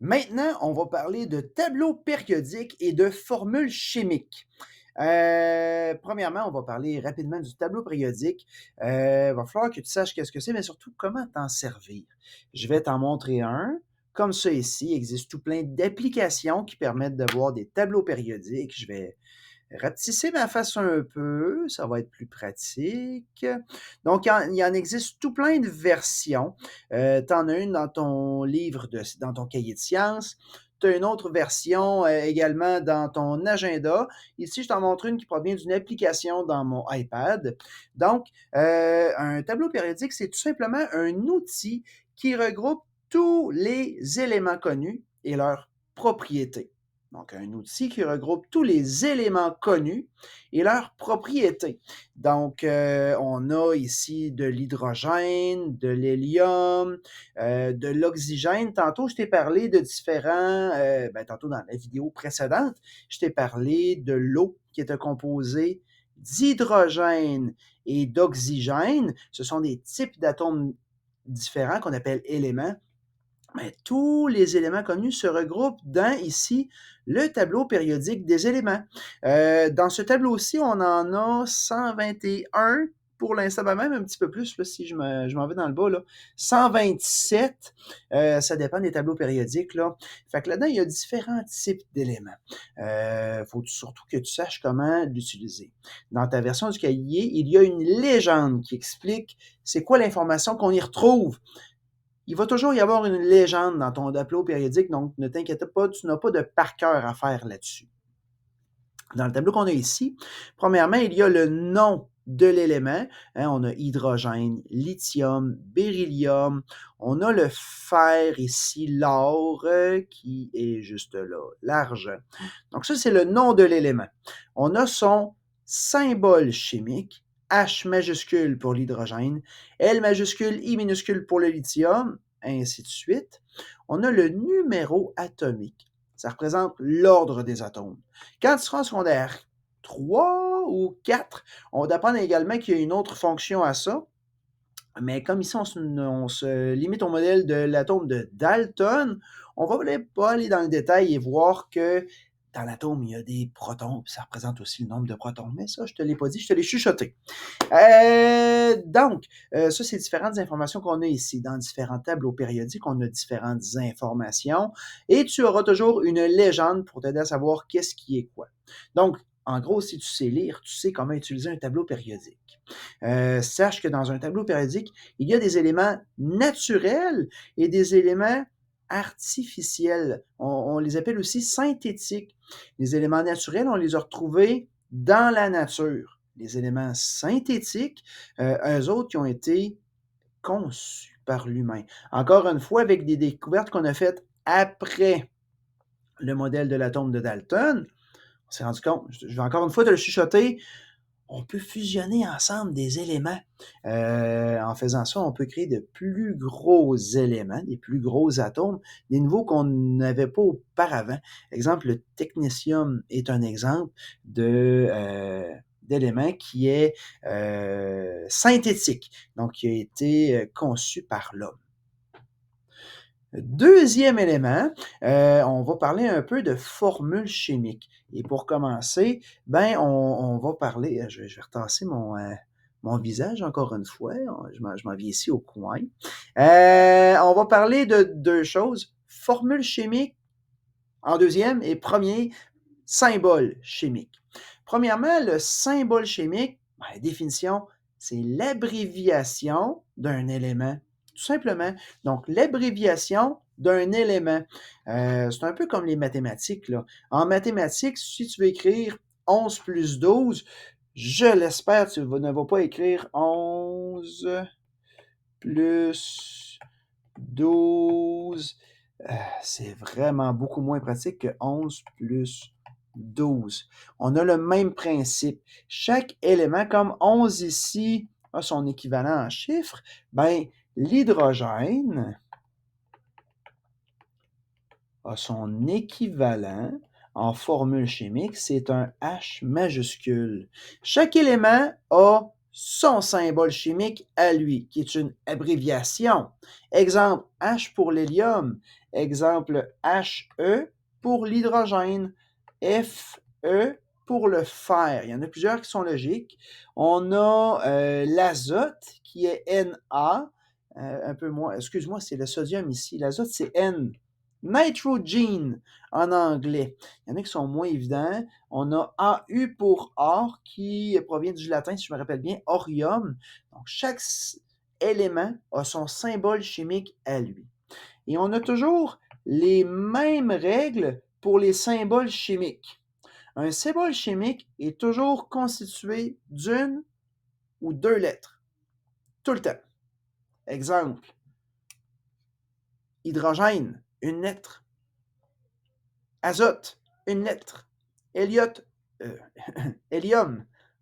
Maintenant, on va parler de tableaux périodiques et de formules chimiques. Premièrement, on va parler rapidement du tableau périodique. Va falloir que tu saches qu'est-ce que c'est, mais surtout comment t'en servir. Je vais t'en montrer un. Comme ça ici, il existe tout plein d'applications qui permettent de voir des tableaux périodiques. Je vais rapetisser ma face un peu, ça va être plus pratique. Donc, il en existe tout plein de versions. Tu en as une dans ton livre, dans ton cahier de sciences. Tu as une autre version également dans ton agenda. Ici, je t'en montre une qui provient d'une application dans mon iPad. Donc, un tableau périodique, c'est tout simplement un outil qui regroupe tous les éléments connus et leurs propriétés. Donc, un outil qui regroupe tous les éléments connus et leurs propriétés. Donc, on a ici de l'hydrogène, de l'hélium, de l'oxygène. Tantôt, je t'ai parlé de différents, tantôt dans la vidéo précédente, je t'ai parlé de l'eau qui était composée d'hydrogène et d'oxygène. Ce sont des types d'atomes différents qu'on appelle éléments. Mais tous les éléments connus se regroupent dans, ici, le tableau périodique des éléments. Dans ce tableau-ci, on en a 121 pour l'instant, même un petit peu plus, là, si je m'en vais dans le bas, là. 127, ça dépend des tableaux périodiques, là. Fait que là-dedans, il y a différents types d'éléments. Faut surtout que tu saches comment l'utiliser. Dans ta version du cahier, il y a une légende qui explique c'est quoi l'information qu'on y retrouve. Il va toujours y avoir une légende dans ton tableau périodique, donc ne t'inquiète pas, tu n'as pas de par cœur à faire là-dessus. Dans le tableau qu'on a ici, premièrement, il y a le nom de l'élément. On a hydrogène, lithium, beryllium. On a le fer ici, l'or, qui est juste là, l'argent. Donc ça, c'est le nom de l'élément. On a son symbole chimique, H majuscule pour l'hydrogène, L majuscule, I minuscule pour le lithium, ainsi de suite. On a le numéro atomique. Ça représente l'ordre des atomes. Quand tu seras en secondaire 3 ou 4, on va apprendre également qu'il y a une autre fonction à ça. Mais comme ici, on se limite au modèle de l'atome de Dalton, on va pas aller dans le détail et voir que dans l'atome, il y a des protons, puis ça représente aussi le nombre de protons. Mais ça, je ne te l'ai pas dit, je te l'ai chuchoté. Ça, c'est différentes informations qu'on a ici. Dans différents tableaux périodiques, on a différentes informations et tu auras toujours une légende pour t'aider à savoir qu'est-ce qui est quoi. Donc, en gros, si tu sais lire, tu sais comment utiliser un tableau périodique. Sache que dans un tableau périodique, il y a des éléments naturels et des éléments artificiels. On les appelle aussi synthétiques. Les éléments naturels, on les a retrouvés dans la nature. Les éléments synthétiques, eux autres, qui ont été conçus par l'humain. Encore une fois, avec des découvertes qu'on a faites après le modèle de l'atome de Dalton, on s'est rendu compte, je vais encore une fois te le chuchoter, on peut fusionner ensemble des éléments. En faisant ça, on peut créer de plus gros éléments, des plus gros atomes, des niveaux qu'on n'avait pas auparavant. Exemple, le technétium est un exemple d'élément qui est synthétique, donc qui a été conçu par l'homme. Deuxième élément, on va parler un peu de formules chimiques. Et pour commencer, on va parler, je vais retasser mon visage encore une fois, je m'en viens ici au coin. On va parler de deux choses, formule chimique en deuxième et premier, symbole chimique. Premièrement, le symbole chimique, définition, c'est l'abréviation d'un élément. Tout simplement. Donc, l'abréviation d'un élément. C'est un peu comme les mathématiques, là. En mathématiques, si tu veux écrire 11 plus 12, je l'espère, tu ne vas pas écrire 11 plus 12. C'est vraiment beaucoup moins pratique que 11 plus 12. On a le même principe. Chaque élément, comme 11 ici a son équivalent en chiffres, l'hydrogène a son équivalent en formule chimique, c'est un H majuscule. Chaque élément a son symbole chimique à lui, qui est une abréviation. Exemple, H pour l'hélium. Exemple, HE pour l'hydrogène. FE pour le fer. Il y en a plusieurs qui sont logiques. On a l'azote qui est Na, un peu moins, excuse-moi, c'est le sodium ici. L'azote, c'est N. Nitrogen en anglais. Il y en a qui sont moins évidents. On a AU pour or qui provient du latin, si je me rappelle bien, orium. Donc, chaque élément a son symbole chimique à lui. Et on a toujours les mêmes règles pour les symboles chimiques. Un symbole chimique est toujours constitué d'une ou deux lettres. Tout le temps. Exemple, hydrogène, une lettre. Azote, une lettre. Hélium,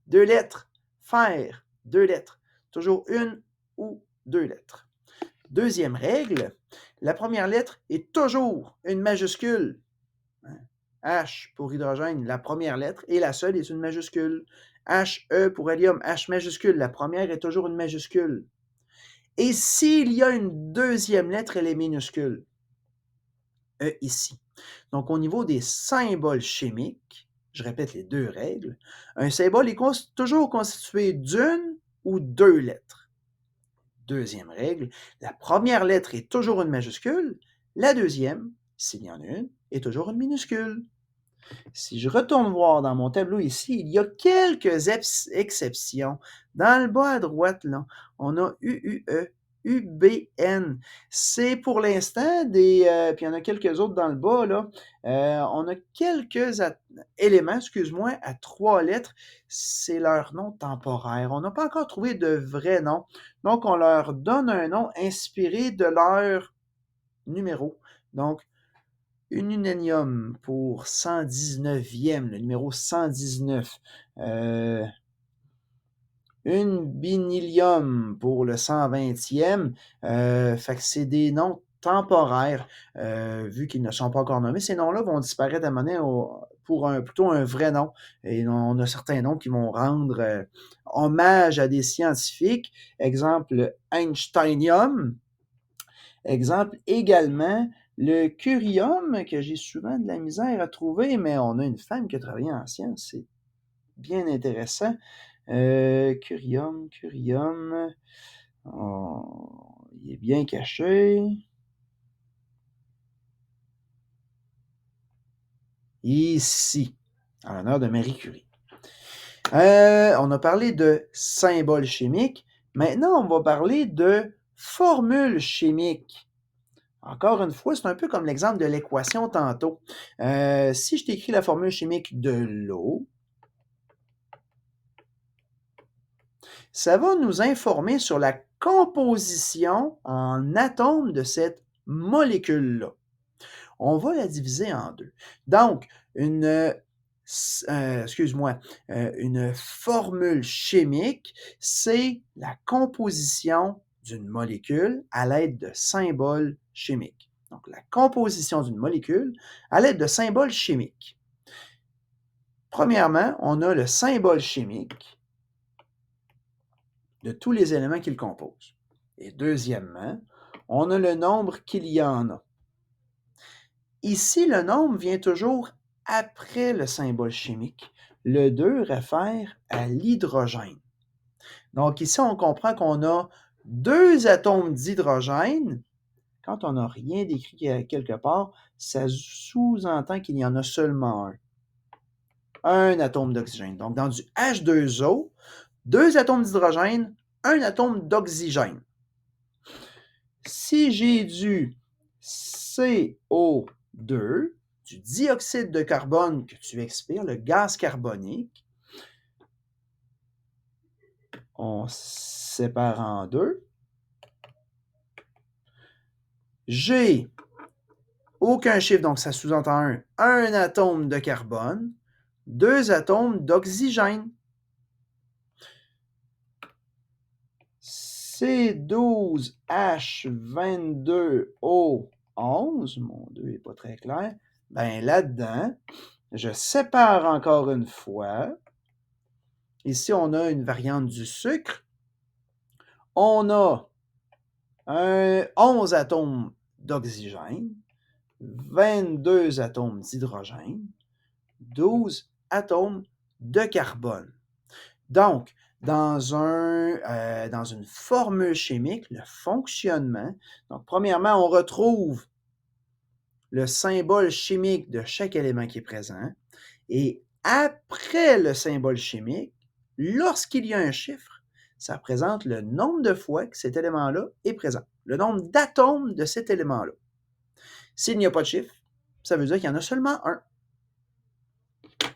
deux lettres. Fer, deux lettres. Toujours une ou deux lettres. Deuxième règle, la première lettre est toujours une majuscule. H pour hydrogène, la première lettre, et la seule est une majuscule. HE pour hélium, H majuscule, la première est toujours une majuscule. Et s'il y a une deuxième lettre, elle est minuscule. E ici. Donc, au niveau des symboles chimiques, je répète les deux règles, un symbole est toujours constitué d'une ou deux lettres. Deuxième règle, la première lettre est toujours une majuscule, la deuxième, s'il y en a une, est toujours une minuscule. Si je retourne voir dans mon tableau ici, il y a quelques exceptions. Dans le bas à droite, là, on a UUE, UBN. C'est pour l'instant des... puis il y en a quelques autres dans le bas, là. On a quelques éléments, excuse-moi, à trois lettres. C'est leur nom temporaire. On n'a pas encore trouvé de vrai nom. Donc, on leur donne un nom inspiré de leur numéro. Donc, une unanium pour 119e, le numéro 119. Une binilium pour le 120e. Fait que c'est des noms temporaires, vu qu'ils ne sont pas encore nommés. Ces noms-là vont disparaître à un moment donné pour plutôt un vrai nom. Et on a certains noms qui vont rendre hommage à des scientifiques. Exemple, Einsteinium. Exemple également, le curium, que j'ai souvent de la misère à trouver, mais on a une femme qui a travaillé en sciences, c'est bien intéressant. Curium, il est bien caché. Ici, en l'honneur de Marie Curie. On a parlé de symboles chimiques. Maintenant, on va parler de formules chimiques. Encore une fois, c'est un peu comme l'exemple de l'équation tantôt. Si je t'écris la formule chimique de l'eau, ça va nous informer sur la composition en atomes de cette molécule-là. On va la diviser en deux. Donc, une formule chimique, c'est la composition d'une molécule à l'aide de symboles chimiques. Donc, la composition d'une molécule à l'aide de symboles chimiques. Premièrement, on a le symbole chimique de tous les éléments qui le composent. Et deuxièmement, on a le nombre qu'il y en a. Ici, le nombre vient toujours après le symbole chimique. Le 2 réfère à l'hydrogène. Donc ici, on comprend qu'on a deux atomes d'hydrogène. Quand on n'a rien décrit quelque part, ça sous-entend qu'il y en a seulement un. Un atome d'oxygène. Donc dans du H2O, deux atomes d'hydrogène, un atome d'oxygène. Si j'ai du CO2, du dioxyde de carbone que tu expires, le gaz carbonique, on sépare en deux. J'ai aucun chiffre, donc ça sous-entend un atome de carbone, deux atomes d'oxygène. C12H22O11, mon 2 n'est pas très clair, ben là-dedans, je sépare encore une fois Ici, on a une variante du sucre. On a 11 atomes d'oxygène, 22 atomes d'hydrogène, 12 atomes de carbone. Donc, dans une formule chimique, le fonctionnement, donc premièrement, on retrouve le symbole chimique de chaque élément qui est présent et après le symbole chimique, lorsqu'il y a un chiffre, ça représente le nombre de fois que cet élément-là est présent, le nombre d'atomes de cet élément-là. S'il n'y a pas de chiffre, ça veut dire qu'il y en a seulement un.